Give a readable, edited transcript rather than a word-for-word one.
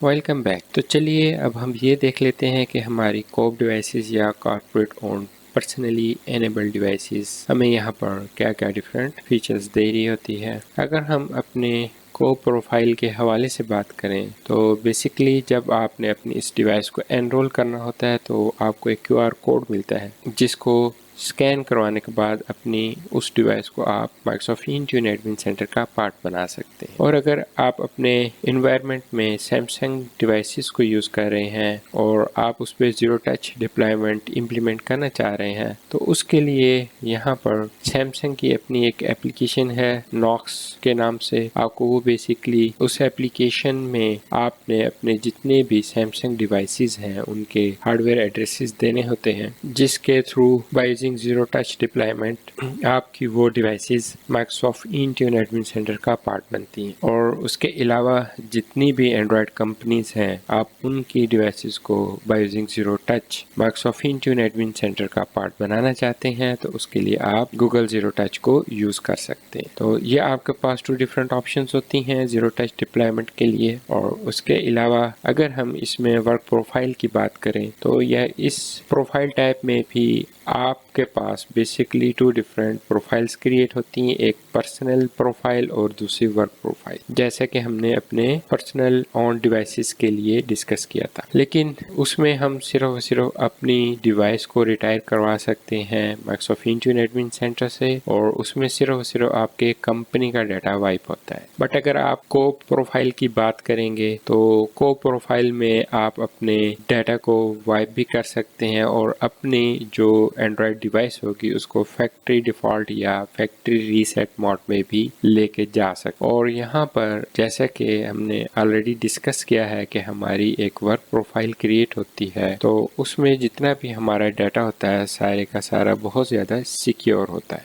Welcome back. तो चलिए अब हम ये देख लेते हैं कि हमारी कोप डिवाइसेस या corporate owned personally enabled devices हमें यहाँ पर क्या क्या डिफरेंट फीचर्स दे रही होती है। अगर हम अपने को प्रोफाइल के हवाले से बात करें तो बेसिकली जब आपने अपनी इस डिवाइस को एनरोल करना होता है तो आपको एक क्यूआर कोड मिलता है जिसको स्कैन करवाने के बाद अपनी उस डिवाइस को आप माइक्रोसॉफ्ट इंट्यून एडमिन सेंटर का पार्ट बना सकते हैं। और अगर आप अपने इन्वायरमेंट में सैमसंग डिवाइसेस को यूज़ कर रहे हैं और आप उस पर ज़ीरो टच डिप्लॉयमेंट इम्प्लीमेंट करना चाह रहे हैं तो उसके लिए यहाँ पर सैमसंग की अपनी एक एप्लीकेशन है नॉक्स के नाम से। आपको वो बेसिकली उस एप्लीकेशन में आपने अपने जितने भी सैमसंग डिवाइसेस हैं उनके हार्डवेयर एड्रेसेस देने होते हैं जिसके through by using zero touch deployment आपकी वो devices Microsoft Intune admin centre का पार्ट बनती हैं। और उसके अलावा जितनी भी एंड्रॉयड कंपनीज हैं आप उनकी डिवाइसेस को by using zero touch Microsoft Intune admin centre का पार्ट बनाना चाहते हैं तो उसके लिए आप गूगल ज़ीरो टच को यूज़ कर सकते हैं। तो ये आपके पास 2 डिफरेंट ऑप्शंस होती हैं ज़ीरो टच डिप्लॉयमेंट के लिए। और उसके अलावा अगर हम इसमें वर्क प्रोफाइल की बात करें तो यह इस प्रोफाइल टाइप में भी आपके पास बेसिकली 2 डिफरेंट प्रोफाइल्स क्रिएट होती हैं, एक पर्सनल प्रोफाइल और दूसरी वर्क प्रोफाइल, जैसा कि हमने अपने पर्सनल ऑन डिवाइसेस के लिए डिस्कस किया था। लेकिन उसमें हम सिर्फ अपनी डिवाइस को रिटायर करवा सकते हैं माइक्रोसॉफ्ट इंट्यून एडमिन सेंटर से और उसमें सिर्फ आपके कंपनी का डाटा वाइप होता है। बट अगर आप को प्रोफाइल की बात करेंगे तो को प्रोफाइल में आप अपने डाटा को वाइप भी कर सकते हैं और अपनी जो एंड्रॉयड डिवाइस होगी उसको फैक्ट्री डिफ़ॉल्ट या फैक्ट्री रीसेट मोड में भी लेके जा सकते। और यहाँ पर जैसा कि हमने ऑलरेडी डिस्कस किया है कि हमारी एक वर्क प्रोफाइल क्रिएट होती है तो उसमें जितना भी हमारा डाटा होता है सारे का सारा बहुत ज़्यादा सिक्योर होता है।